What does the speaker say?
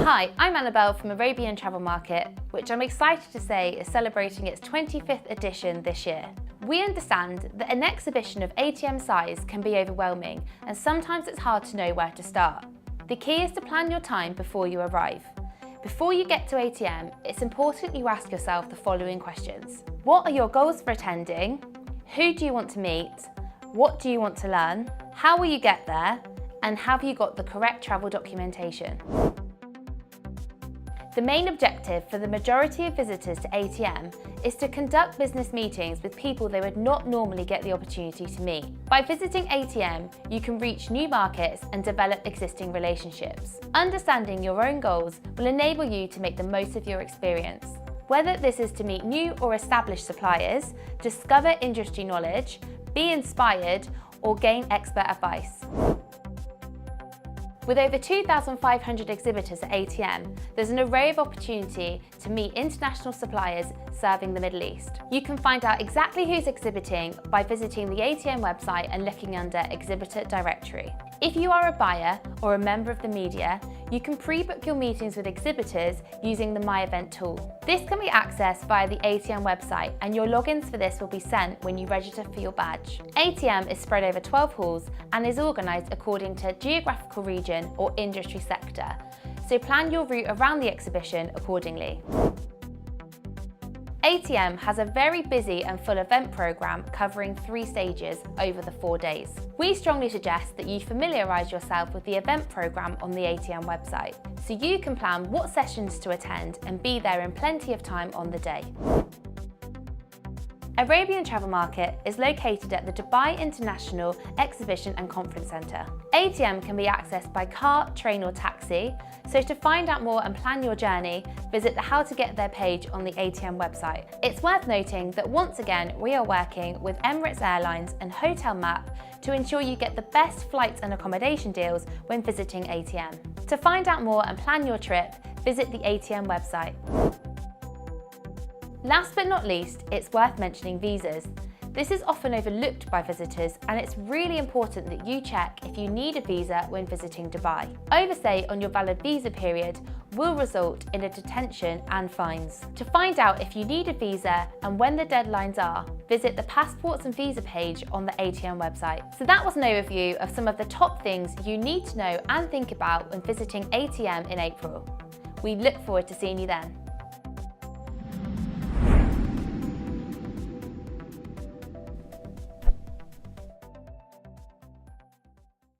Hi, I'm Annabelle from Arabian Travel Market, which I'm excited to say is celebrating its 25th edition this year. We understand that an exhibition of ATM size can be overwhelming, and sometimes it's hard to know where to start. The key is to plan your time before you arrive. Before you get to ATM, it's important you ask yourself the following questions. What are your goals for attending? Who do you want to meet? What do you want to learn? How will you get there? And have you got the correct travel documentation? The main objective for the majority of visitors to ATM is to conduct business meetings with people they would not normally get the opportunity to meet. By visiting ATM, you can reach new markets and develop existing relationships. Understanding your own goals will enable you to make the most of your experience. Whether this is to meet new or established suppliers, discover industry knowledge, be inspired, or gain expert advice. With over 2,500 exhibitors at ATM, there's an array of opportunity to meet international suppliers serving the Middle East. You can find out exactly who's exhibiting by visiting the ATM website and looking under Exhibitor Directory. If you are a buyer or a member of the media, you can pre-book your meetings with exhibitors using the My Event tool. This can be accessed via the ATM website, and your logins for this will be sent when you register for your badge. ATM is spread over 12 halls and is organised according to geographical region or industry sector, so plan your route around the exhibition accordingly. ATM has a very busy and full event programme covering 3 stages over the 4 days. We strongly suggest that you familiarise yourself with the event programme on the ATM website, so you can plan what sessions to attend and be there in plenty of time on the day. Arabian Travel Market is located at the Dubai International Exhibition and Conference Centre. ATM can be accessed by car, train or taxi, so to find out more and plan your journey, visit the How to Get There page on the ATM website. It's worth noting that once again we are working with Emirates Airlines and Hotel Map to ensure you get the best flights and accommodation deals when visiting ATM. To find out more and plan your trip, visit the ATM website. Last but not least, it's worth mentioning visas. This is often overlooked by visitors, and it's really important that you check if you need a visa when visiting Dubai. Oversight on your valid visa period will result in a detention and fines. To find out if you need a visa and when the deadlines are, visit the Passports and Visa page on the ATM website. So that was an overview of some of the top things you need to know and think about when visiting ATM in April. We look forward to seeing you then.